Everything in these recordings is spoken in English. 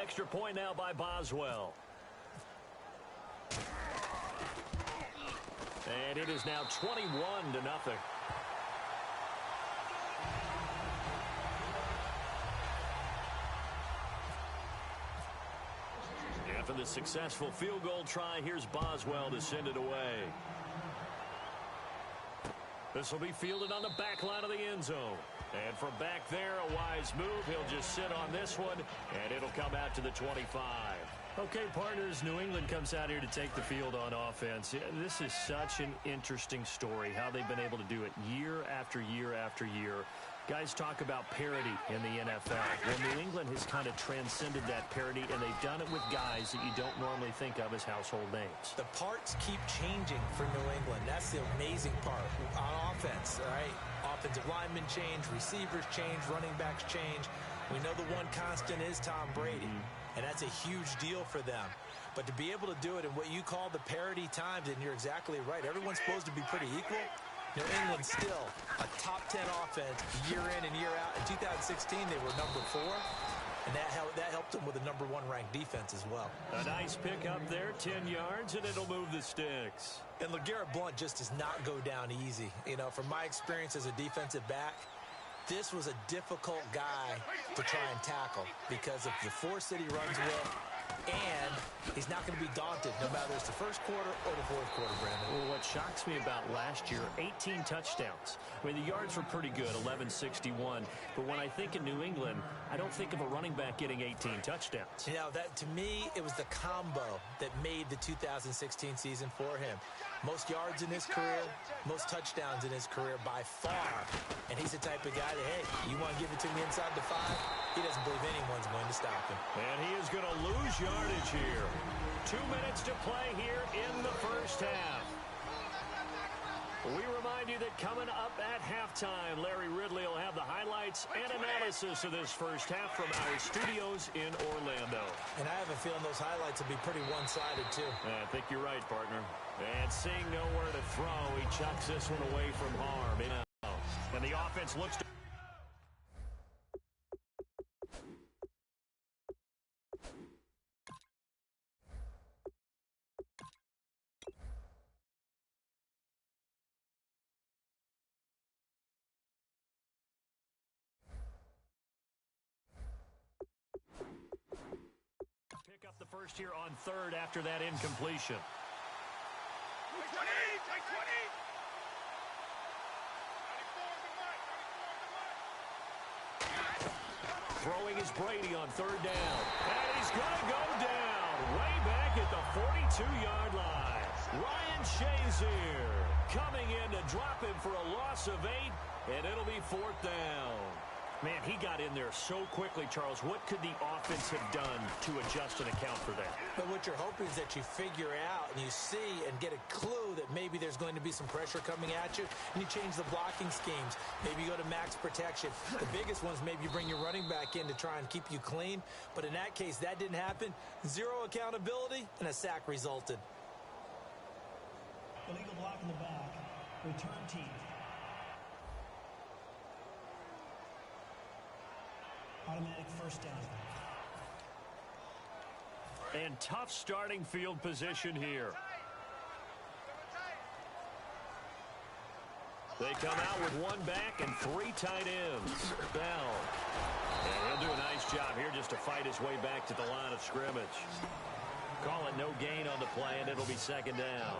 Extra point now by Boswell. And it is now 21-0. After the successful field goal try, here's Boswell to send it away. This will be fielded on the back line of the end zone. And from back there, a wise move. He'll just sit on this one, and it'll come out to the 25. Okay, partners, New England comes out here to take the field on offense. This is such an interesting story, how they've been able to do it year after year after year. Guys talk about parity in the NFL. Well, New England has kind of transcended that parity, and they've done it with guys that you don't normally think of as household names. The parts keep changing for New England. That's the amazing part on offense, all right? Offensive linemen change, receivers change, running backs change. We know the one constant is Tom Brady, and that's a huge deal for them. But to be able to do it in what you call the parity times, and you're exactly right, everyone's supposed to be pretty equal. New England still a top 10 offense year in and year out. In 2016, they were number 4, and that helped them with a number 1 ranked defense as well. A nice pick up there, 10 yards, and it'll move the sticks. And LeGarrette Blount just does not go down easy. You know, from my experience as a defensive back, this was a difficult guy to try and tackle because of the force that he runs with, and he's not going to be daunted no matter it's the first quarter or the fourth quarter, Brandon. Well, what shocks me about last year, 18 touchdowns. I mean, the yards were pretty good, 1161. But when I think of New England, I don't think of a running back getting 18 touchdowns. You know, that to me, it was the combo that made the 2016 season for him. Most yards in his career, most touchdowns in his career by far. And he's the type of guy that, hey, you want to give it to me inside the 5? He doesn't believe anyone's going to stop him. And he is going to lose yardage here. 2 minutes to play here in the first half. We remind you that coming up at halftime, Larry Ridley will have the highlights and analysis of this first half from our studios in Orlando. And I have a feeling those highlights will be pretty one-sided, too. I think you're right, partner. And seeing nowhere to throw, he chucks this one away from harm. And the offense looks to... Pick up the first here on third after that incompletion. Throwing is Brady on third down. And he's going to go down way back at the 42-yard line. Ryan Shazier coming in to drop him for a loss of 8, and it'll be fourth down. Man, he got in there so quickly, Charles. What could the offense have done to adjust and account for that? But what you're hoping is that you figure out and you see and get a clue that maybe there's going to be some pressure coming at you, and you change the blocking schemes. Maybe you go to max protection. The biggest ones, maybe you bring your running back in to try and keep you clean. But in that case, that didn't happen. Zero accountability, and a sack resulted. Illegal block in the back. Return team. Automatic first down. And tough starting field position here. They come out with one back and 3 tight ends. Bell. And he'll do a nice job here just to fight his way back to the line of scrimmage. Call it no gain on the play, and it'll be second down.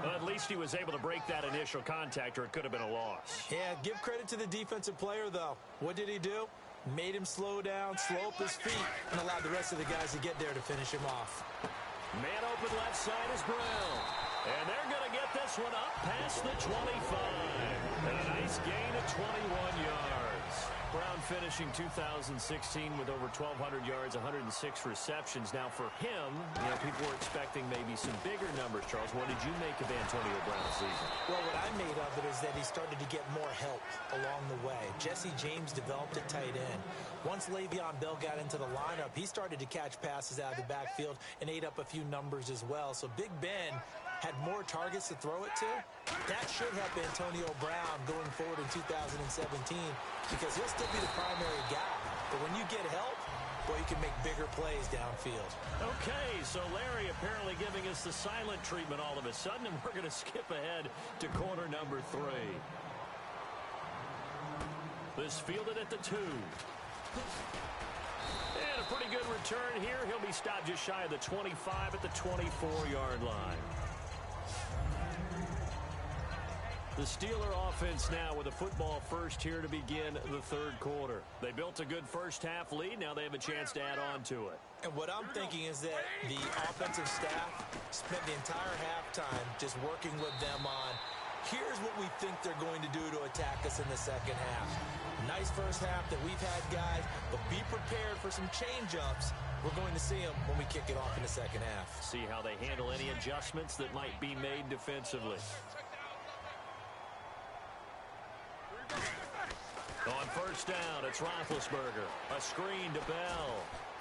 Well, at least he was able to break that initial contact, or it could have been a loss. Yeah, give credit to the defensive player, though. What did he do? Made him slow down, slow up his feet, and allowed the rest of the guys to get there to finish him off. Man open left side is Brown. And they're going to get this one up past the 25. And a nice gain of 21 yards. Brown finishing 2016 with over 1,200 yards, 106 receptions. Now for him, people were expecting maybe some bigger numbers. Charles, what did you make of Antonio Brown's season? Well, what I made of it is that he started to get more help along the way. Jesse James developed at tight end. Once Le'Veon Bell got into the lineup, he started to catch passes out of the backfield and ate up a few numbers as well. So Big Ben had more targets to throw it to. That should help Antonio Brown going forward in 2017 because he'll still be the primary guy. But when you get help, boy, you can make bigger plays downfield. Okay, so Larry apparently giving us the silent treatment all of a sudden, and we're going to skip ahead to quarter number 3. This fielded at the 2. And a pretty good return here. He'll be stopped just shy of the 25 at the 24-yard line. The Steeler offense now with a football first here to begin the third quarter. They built a good first-half lead. Now they have a chance to add on to it. And what I'm thinking is that the offensive staff spent the entire halftime just working with them on, here's what we think they're going to do to attack us in the second half. Nice first half that we've had, guys, but be prepared for some change-ups. We're going to see them when we kick it off in the second half. See how they handle any adjustments that might be made defensively. On first down, it's Roethlisberger. A screen to Bell.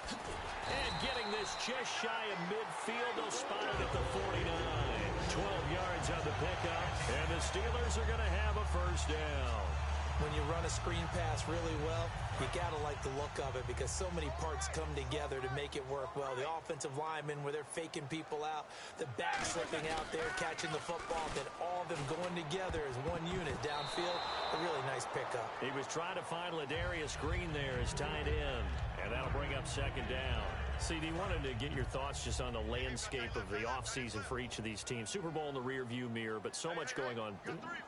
And getting this just shy of midfield, they'll spot it at the 49. 12 yards on the pickup, and the Steelers are going to have a first down. When you run a screen pass really well, you got to like the look of it because so many parts come together to make it work well. The offensive linemen where they're faking people out, the back slipping out there, catching the football, then all of them going together as one unit downfield. A really nice pickup. He was trying to find Ladarius Green there as tight end, and that'll bring up second down. CD, wanted to get your thoughts just on the landscape of the offseason for each of these teams. Super Bowl in the rearview mirror, but so much going on.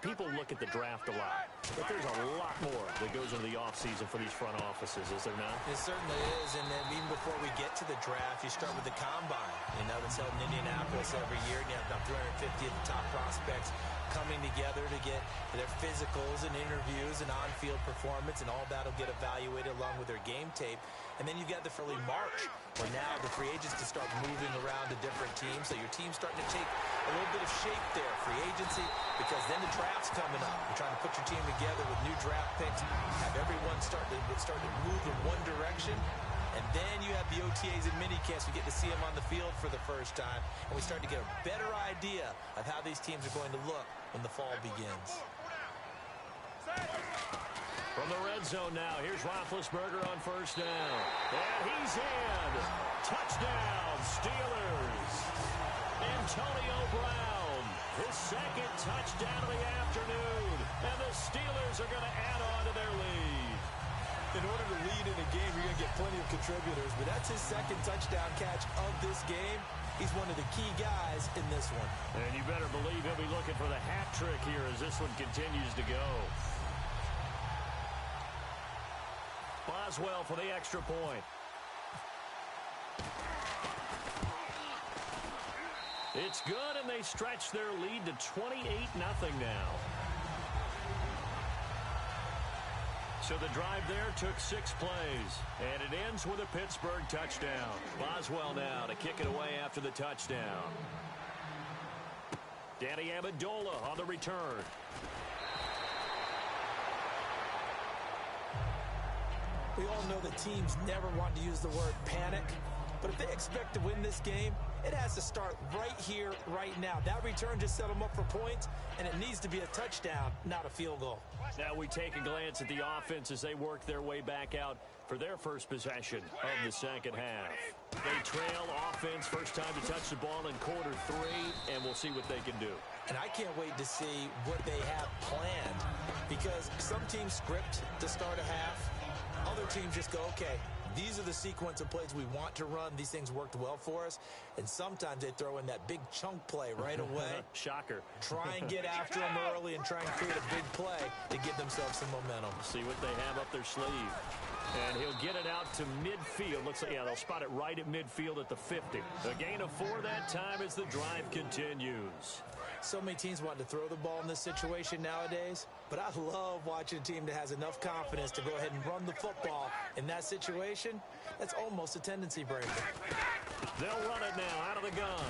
People look at the draft a lot, but there's a lot more that goes into the offseason for these front offices, is there not? It certainly is, and then even before we get to the draft, you start with the combine. You know, that's held in Indianapolis every year, and you have about 350 of the top prospects coming together to get their physicals and interviews and on-field performance, and all that will get evaluated along with their game tape. And then you've got the early March, where now the free agents can start moving around to different teams. So your team's starting to take a little bit of shape there, free agency, because then the draft's coming up. You're trying to put your team together with new draft picks, have everyone start to move in one direction. And then you have the OTAs and minicamps. We get to see them on the field for the first time. And we start to get a better idea of how these teams are going to look when the fall begins. From the red zone now, here's Roethlisberger on first down. And he's in. Touchdown, Steelers. Antonio Brown, his second touchdown of the afternoon. And the Steelers are going to add on to their lead. In order to lead in a game, you're going to get plenty of contributors, but that's his second touchdown catch of this game. He's one of the key guys in this one. And you better believe he'll be looking for the hat trick here as this one continues to go. Boswell for the extra point. It's good, and they stretch their lead to 28-0 now. So the drive there took 6 plays, and it ends with a Pittsburgh touchdown. Boswell now to kick it away after the touchdown. Danny Amendola on the return. We all know that teams never want to use the word panic, but if they expect to win this game, it has to start right here, right now. That return just set them up for points, and it needs to be a touchdown, not a field goal. Now we take a glance at the offense as they work their way back out for their first possession of the second half. They trail offense, first time to touch the ball in quarter 3, and we'll see what they can do. And I can't wait to see what they have planned, because some teams script to start a half. Other teams just go, okay, these are the sequence of plays we want to run. These things worked well for us. And sometimes they throw in that big chunk play right away. Shocker. Try and get after them early and try and create a big play to give themselves some momentum. See what they have up their sleeve. And he'll get it out to midfield. Looks like, yeah, they'll spot it right at midfield at the 50. A gain of 4 that time as the drive continues. So many teams want to throw the ball in this situation nowadays, but I love watching a team that has enough confidence to go ahead and run the football in that situation. That's almost a tendency breaker. They'll run it now out of the gun.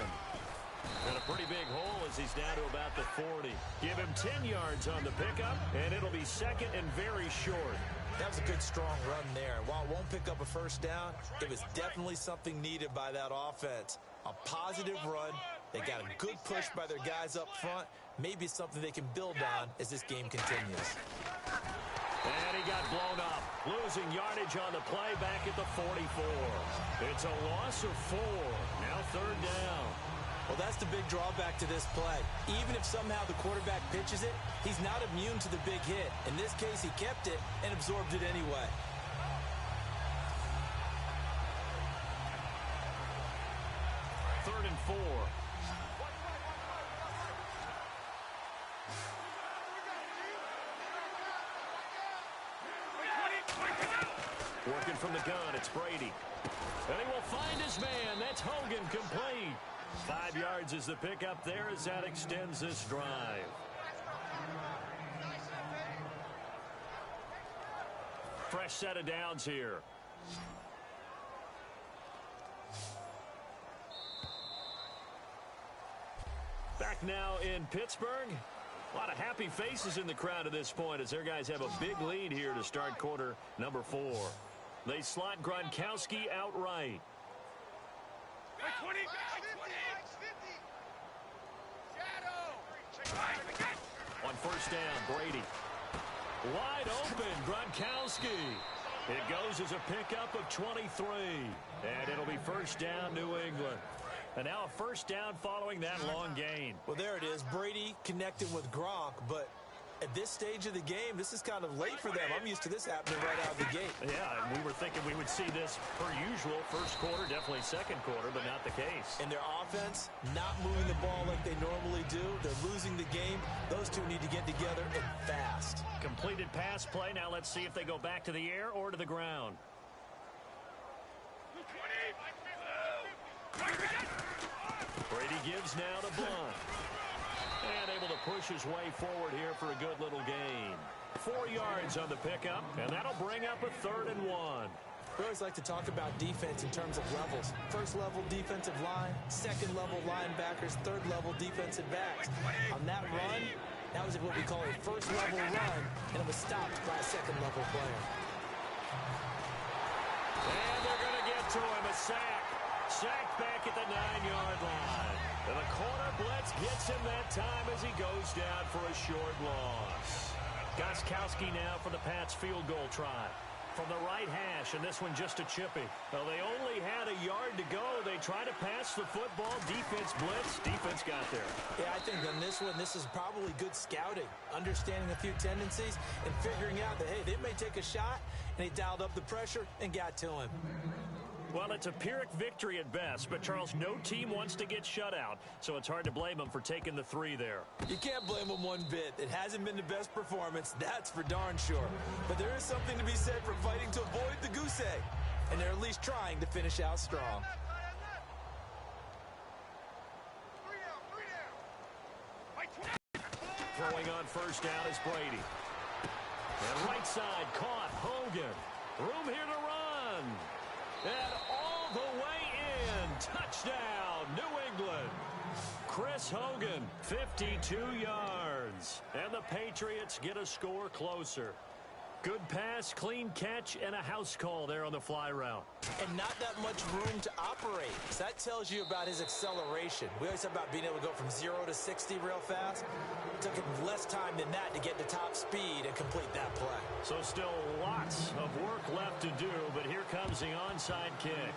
And a pretty big hole as he's down to about the 40. Give him 10 yards on the pickup, and it'll be second and very short. That was a good, strong run there. While it won't pick up a first down, it was definitely something needed by that offense. A positive run. They got a good push by their guys up front. Maybe it's something they can build on as this game continues. And he got blown up, losing yardage on the play back at the 44. It's a loss of 4. Now third down. Well, that's the big drawback to this play. Even if somehow the quarterback pitches it, he's not immune to the big hit. In this case, he kept it and absorbed it anyway. Third and 4. Working from the gun, it's Brady. And he will find his man. That's Hogan, complete. 5 yards is the pickup there as that extends this drive. Fresh set of downs here. Back now in Pittsburgh. A lot of happy faces in the crowd at this point as their guys have a big lead here to start quarter number 4. They slot Gronkowski outright. On first down, Brady. Wide open, Gronkowski. It goes as a pickup of 23. And it'll be first down, New England. And now a first down following that long gain. Well, there it is. Brady connecting with Gronk, but at this stage of the game, this is kind of late for them. I'm used to this happening right out of the gate. Yeah, and we were thinking we would see this per usual. First quarter, definitely second quarter, but not the case. And their offense, not moving the ball like they normally do. They're losing the game. Those two need to get together and fast. Completed pass play. Now let's see if they go back to the air or to the ground. Brady gives now to Blunt. And able to push his way forward here for a good little gain. 4 yards on the pickup, and that'll bring up a 3rd and 1. We always like to talk about defense in terms of levels. First level defensive line, second level linebackers, third level defensive backs. On that run, that was what we call a first level run, and it was stopped by a second level player. And they're going to get to him, a sack. Sacked back at the 9-yard line. And the corner blitz gets him that time as he goes down for a short loss. Gronkowski now for the Pats field goal try. From the right hash, and this one just a chippy. Well, they only had a yard to go. They try to pass the football. Defense blitz. Defense got there. Yeah, I think on this one, this is probably good scouting. Understanding a few tendencies and figuring out that, hey, they may take a shot. And he dialed up the pressure and got to him. Well, it's a Pyrrhic victory at best, but, Charles, no team wants to get shut out, so it's hard to blame them for taking the 3 there. You can't blame them one bit. It hasn't been the best performance, that's for darn sure. But there is something to be said for fighting to avoid the goose egg, and they're at least trying to finish out strong. Throwing on first down is Brady. And right side caught, Hogan. Room here to run. And all the way in. Touchdown, New England. Chris Hogan, 52 yards. And the Patriots get a score closer. Good pass, clean catch, and a house call there on the fly route. And not that much room to operate. So that tells you about his acceleration. We always talk about being able to go from 0 to 60 real fast. It took him less time than that to get to top speed and complete that play. So still lots of work left to do, but here comes the onside kick.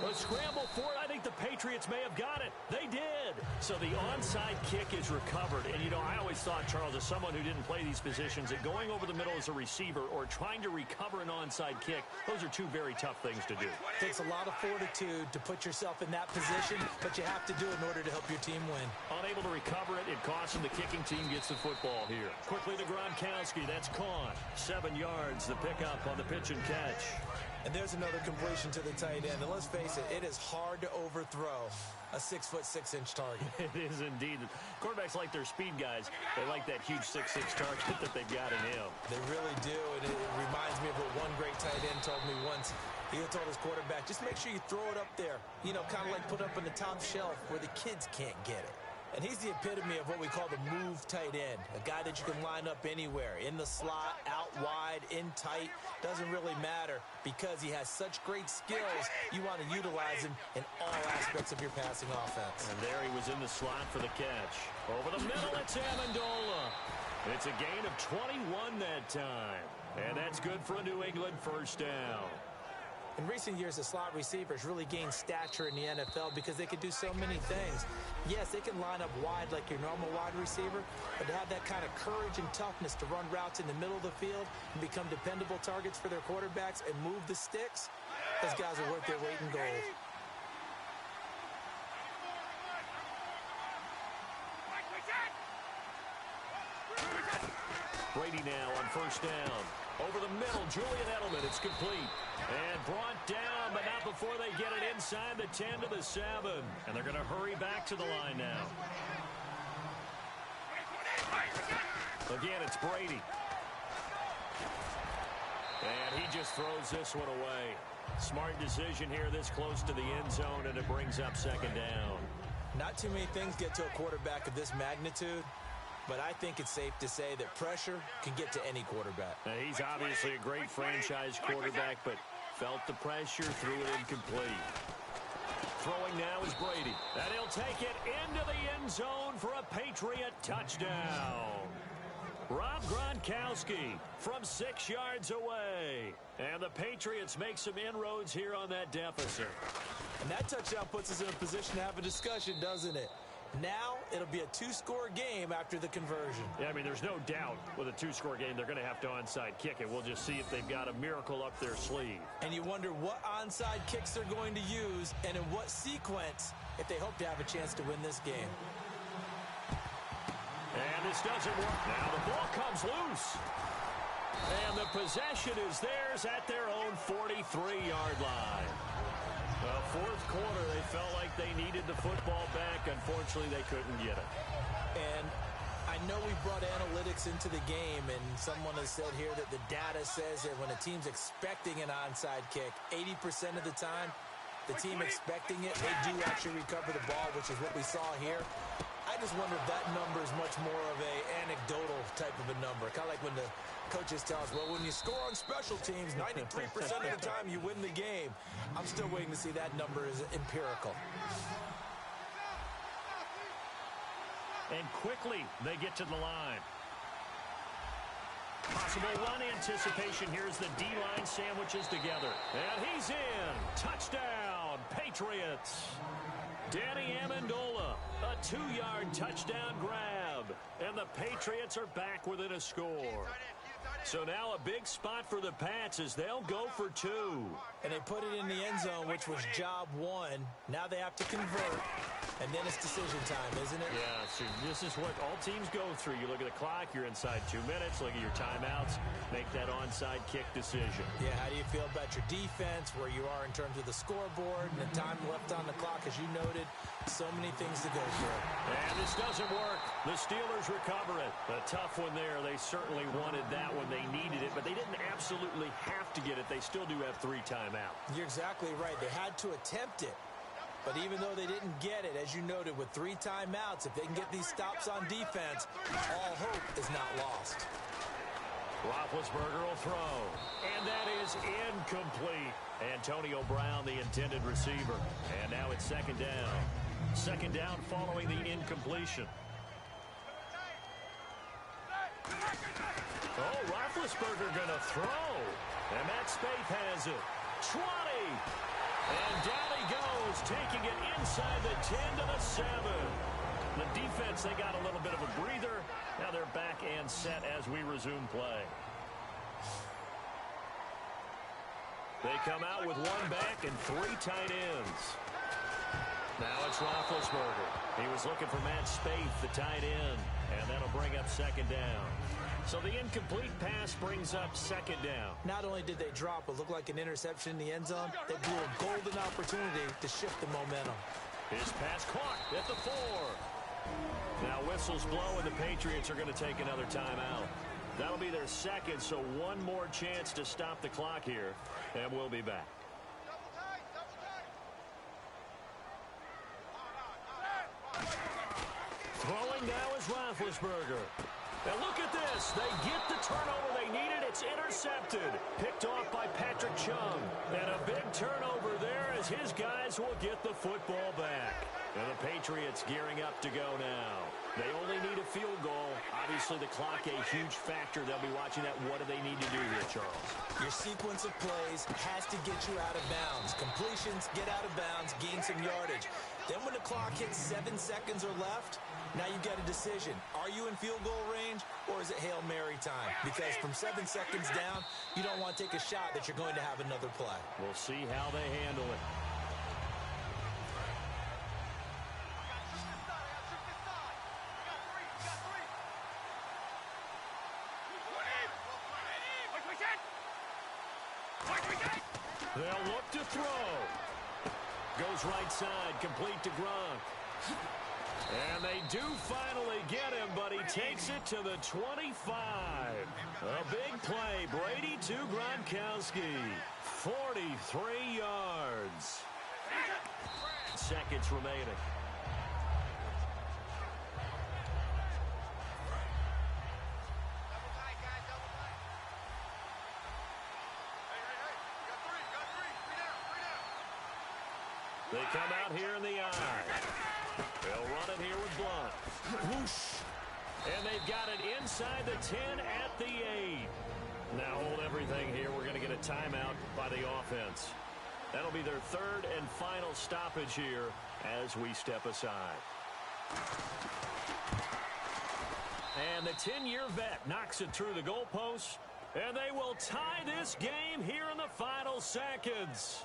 A scramble for it. I think the Patriots may have got it. They did. So the onside kick is recovered. And, you know, I always thought, Charles, as someone who didn't play these positions, that going over the middle as a receiver or trying to recover an onside kick, those are two very tough things to do. It takes a lot of fortitude to put yourself in that position, but you have to do it in order to help your team win. Unable to recover it, it costs him. The kicking team gets the football here. Quickly to Gronkowski. That's caught. 7 yards, the pickup on the pitch and catch. And there's another completion to the tight end. And let's face it, it is hard to overthrow a 6'6" target. It is indeed. Quarterbacks like their speed guys. They like that huge 6'6" target that they've got in him. They really do. And it reminds me of what one great tight end told me once. He told his quarterback, just make sure you throw it up there. You know, kind of like put up on the top shelf where the kids can't get it. And he's the epitome of what we call the move tight end. A guy that you can line up anywhere. In the slot, out wide, in tight. Doesn't really matter because he has such great skills. You want to utilize him in all aspects of your passing offense. And there he was in the slot for the catch. Over the middle, it's Amendola. It's a gain of 21 that time. And that's good for a New England first down. In recent years, the slot receivers really gained stature in the NFL because they can do so many things. Yes, they can line up wide like your normal wide receiver, but to have that kind of courage and toughness to run routes in the middle of the field and become dependable targets for their quarterbacks and move the sticks, those guys are worth their weight in gold. Brady now on first down. Over the middle, Julian Edelman. It's complete. And brought down, but not before they get it inside the 10 to the 7. And they're going to hurry back to the line now. Again, it's Brady. And he just throws this one away. Smart decision here this close to the end zone, and it brings up second down. Not too many things get to a quarterback of this magnitude, but I think it's safe to say that pressure can get to any quarterback. Now, he's obviously a great franchise quarterback, but felt the pressure, threw it incomplete. Throwing now is Brady. And he'll take it into the end zone for a Patriot touchdown. Rob Gronkowski from 6 yards away. And the Patriots make some inroads here on that deficit. And that touchdown puts us in a position to have a discussion, doesn't it? Now it'll be a two-score game after the conversion. Yeah, I mean, there's no doubt with a two-score game they're going to have to onside kick it. We'll just see if they've got a miracle up their sleeve. And you wonder what onside kicks they're going to use and in what sequence if they hope to have a chance to win this game. And this doesn't work. Now the ball comes loose. And the possession is theirs at their own 43-yard line. Fourth quarter, they felt like they needed the football back. Unfortunately, they couldn't get it. And I know we brought analytics into the game, and someone has said here that the data says that when a team's expecting an onside kick, 80% of the time, the team expecting it, they do actually recover the ball, which is what we saw here. I just wonder if that number is much more of a anecdotal type of a number. Kind of like when the coaches tell us, well, when you score on special teams, 93% of the time you win the game. I'm still waiting to see that number is empirical. And quickly they get to the line. Possible run anticipation. Here's the D-line sandwiches together. And he's in. Touchdown, Patriots. Danny Amendola, a 2-yard touchdown grab. And the Patriots are back within a score. So now a big spot for the Pats as they'll go for 2. And they put it in the end zone, which was job 1. Now they have to convert. And then it's decision time, isn't it? Yeah, so this is what all teams go through. You look at the clock, you're inside 2 minutes, look at your timeouts, make that onside kick decision. Yeah, how do you feel about your defense, where you are in terms of the scoreboard, and the time left on the clock, as you noted? So many things to go through. And this doesn't work. The Steelers recover it. A tough one there. They certainly wanted that when they needed it, but they didn't absolutely have to get it. They still do have 3 timeouts. You're exactly right. They had to attempt it. But even though they didn't get it, as you noted, with 3 timeouts, if they can get these stops on defense, all hope is not lost. Roethlisberger will throw. And that is incomplete. Antonio Brown, the intended receiver. And now it's second down. Second down following the incompletion. Oh, Roethlisberger going to throw. And Matt Spaeth has it. 20. And down he goes, taking it inside the 10 to the 7. The defense, they got a little bit of a breather. Now they're back and set as we resume play. They come out with 1 back and 3 tight ends. Now it's Roethlisberger. He was looking for Matt Spaeth, the tight end, and that'll bring up second down. So the incomplete pass brings up second down. Not only did they drop what looked like an interception in the end zone, they blew a golden opportunity to shift the momentum. His pass caught at the 4. Now whistles blow, and the Patriots are going to take another timeout. That'll be their second, so 1 more chance to stop the clock here, and we'll be back. Throwing now is Roethlisberger. And look at this. They get the turnover they needed. It's intercepted. Picked off by Patrick Chung. And a big turnover there as his guys will get the football back. And the Patriots gearing up to go now. They only need a field goal. Obviously, the clock a huge factor. They'll be watching that. What do they need to do here, Charles? Your sequence of plays has to get you out of bounds. Completions, get out of bounds, gain some yardage. Then when the clock hits 7 seconds or left, now you get a decision. Are you in field goal range, or is it Hail Mary time? Because from 7 seconds down, you don't want to take a shot that you're going to have another play. We'll see how they handle it. They'll look to throw. Goes right side, complete to Gronk. And they do finally get him, but he takes it to the 25. A big play. Brady to Gronkowski. 43 yards. Seconds remaining. They come out here in the eye. They'll run it here with Blunt. Whoosh. And they've got it inside the 10 at the 8. Now hold everything here. We're going to get a timeout by the offense. That'll be their third and final stoppage here as we step aside. And the 10-year vet knocks it through the goalpost. And they will tie this game here in the final seconds.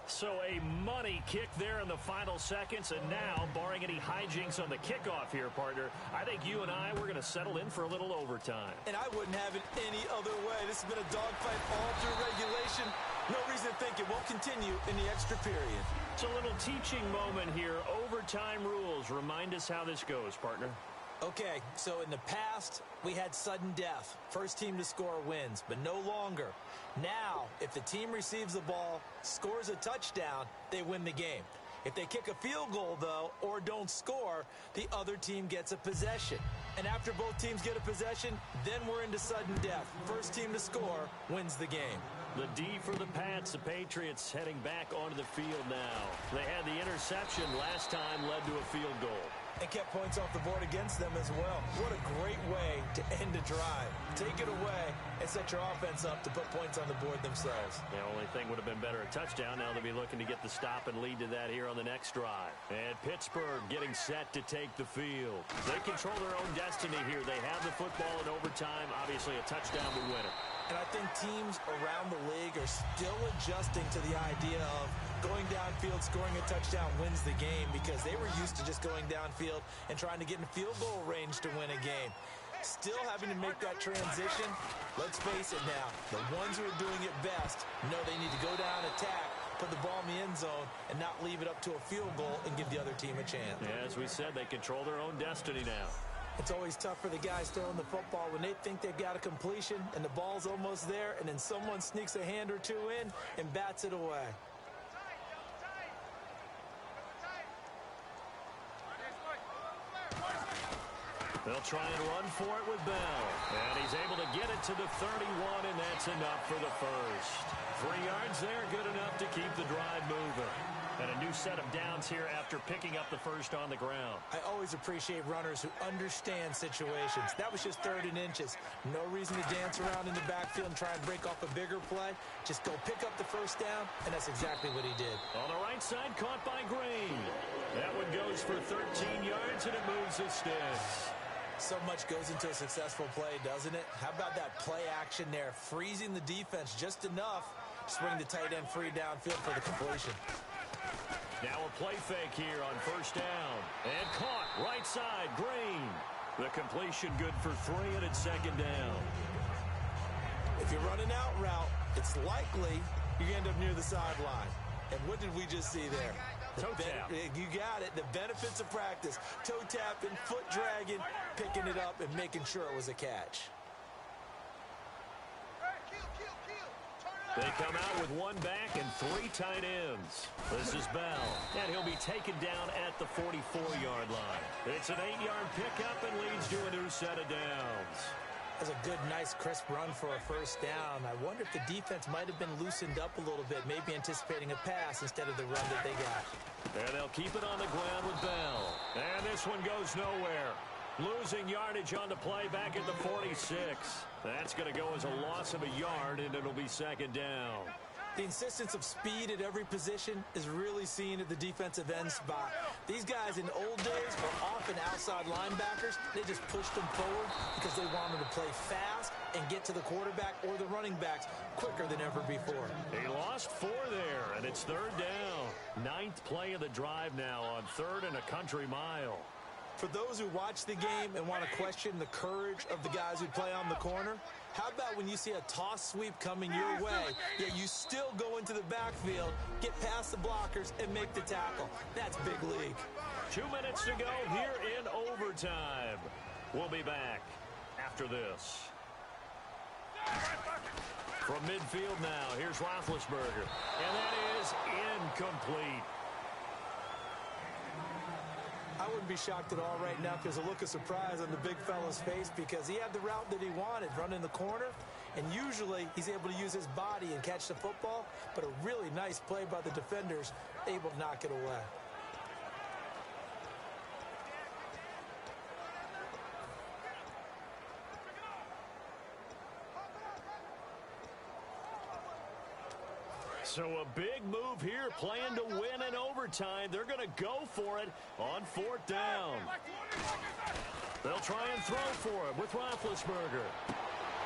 So a money kick there in the final seconds, and now, barring any hijinks on the kickoff here, partner, I think you and we're going to settle in for a little overtime. And I wouldn't have it any other way. This has been a dogfight all through regulation. No reason to think it won't continue in the extra period. It's a little teaching moment here. Overtime rules. Remind us how this goes, partner. Okay, so in the past, we had sudden death. First team to score wins, but no longer. Now, if the team receives the ball, scores a touchdown, they win the game. If they kick a field goal, though, or don't score, the other team gets a possession. And after both teams get a possession, then we're into sudden death. First team to score wins the game. The D for the Pats. The Patriots heading back onto the field now. They had the interception last time, led to a field goal. And kept points off the board against them as well. What a great way to end a drive. Take it away and set your offense up to put points on the board themselves. The only thing would have been better, a touchdown. Now they'll be looking to get the stop and lead to that here on the next drive. And Pittsburgh getting set to take the field. They control their own destiny here. They have the football in overtime. Obviously, a touchdown would win it. And I think teams around the league are still adjusting to the idea of going downfield, scoring a touchdown wins the game, because they were used to just going downfield and trying to get in field goal range to win a game. Still having to make that transition. Let's face it now, the ones who are doing it best know they need to go down, attack, put the ball in the end zone, and not leave it up to a field goal and give the other team a chance. Yeah, as we said, they control their own destiny now. It's always tough for the guys throwing the football when they think they've got a completion and the ball's almost there, and then someone sneaks a hand or two in and bats it away. They'll try and run for it with Bell. And he's able to get it to the 31, and that's enough for the first. 3 yards there, good enough to keep the drive moving. And a new set of downs here after picking up the first on the ground. I always appreciate runners who understand situations. That was just 3rd and inches. No reason to dance around in the backfield and try and break off a bigger play. Just go pick up the first down, and that's exactly what he did. On the right side, caught by Green. That one goes for 13 yards, and it moves the sticks. So much goes into a successful play, doesn't it? How about that play action there? Freezing the defense just enough to swing the tight end free downfield for the completion. Now a play fake here on first down. And caught right side, Green. The completion good for 3, and it's 2nd down. If you're running out route, it's likely you end up near the sideline. And what did we just see there? Toe tap. You got it. The benefits of practice. Toe tapping, foot dragging, picking it up, and making sure it was a catch. They come out with 1 back and 3 tight ends. This is Bell, and he'll be taken down at the 44-yard line. It's an 8-yard pickup and leads to a new set of downs. That's a good, nice, crisp run for a first down. I wonder if the defense might have been loosened up a little bit, maybe anticipating a pass instead of the run that they got. And they'll keep it on the ground with Bell. And this one goes nowhere. Losing yardage on the play back at the 46. That's going to go as a loss of a yard, and it'll be second down. The insistence of speed at every position is really seen at the defensive end spot. These guys in old days were often outside linebackers. They just pushed them forward because they wanted to play fast and get to the quarterback or the running backs quicker than ever before. He lost 4 there, and it's third down. 9th play of the drive now on 3rd and a country mile. For those who watch the game and want to question the courage of the guys who play on the corner, how about when you see a toss sweep coming your way, yet you still go into the backfield, get past the blockers, and make the tackle? That's big league. 2 minutes to go here in overtime. We'll be back after this. From midfield now, here's Roethlisberger. And that is incomplete. I wouldn't be shocked at all right now if there's a look of surprise on the big fella's face because he had the route that he wanted, running the corner, and usually he's able to use his body and catch the football, but a really nice play by the defenders, able to knock it away. So a big move here, playing to win in overtime. They're going to go for it on 4th down. They'll try and throw for it with Roethlisberger.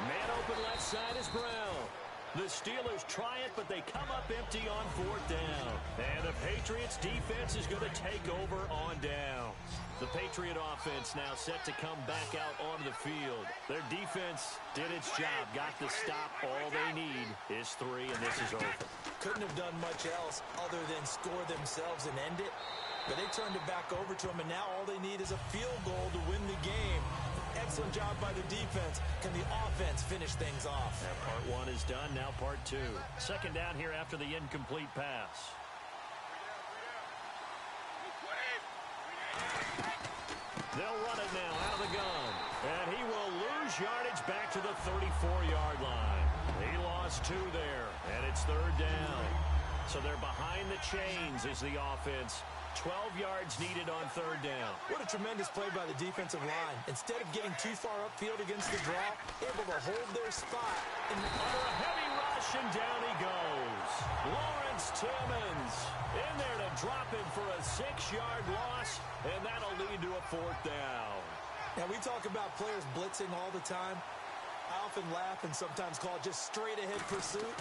Man open left side is Brown. The Steelers try it, but they come up empty on 4th down. And the Patriots defense is going to take over on down. The Patriot offense now set to come back out onto the field. Their defense did its job, got the stop. All they need is 3, and this is over. Couldn't have done much else other than score themselves and end it. But they turned it back over to them, and now all they need is a field goal to win the game. Excellent job by the defense. Can the offense finish things off? Now part 1 is done, now part 2. Second down here after the incomplete pass. They'll run it now out of the gun. And he will lose yardage back to the 34-yard line. He lost 2 there, and it's 3rd down. So they're behind the chains as the offense. 12 yards needed on 3rd down. What a tremendous play by the defensive line. Instead of getting too far upfield against the draw, able to hold their spot. And under a heavy rush, and down he goes. Lawrence Timmons in there to drop him for a 6-yard loss, and that'll lead to a 4th down. Now, we talk about players blitzing all the time. I often laugh and sometimes call it just straight-ahead pursuit.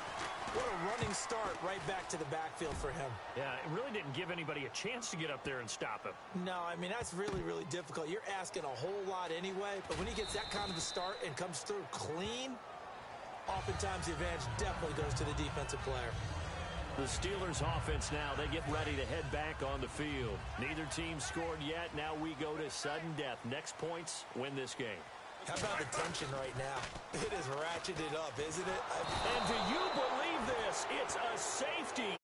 What a running start right back to the backfield for him. Yeah, it really didn't give anybody a chance to get up there and stop him. No, I mean, that's really, really difficult. You're asking a whole lot anyway, but when he gets that kind of a start and comes through clean, oftentimes the advantage definitely goes to the defensive player. The Steelers offense now, they get ready to head back on the field. Neither team scored yet. Now we go to sudden death. Next points win this game. How about the tension right now? It is ratcheted up, isn't it? And do you believe this? It's a safety.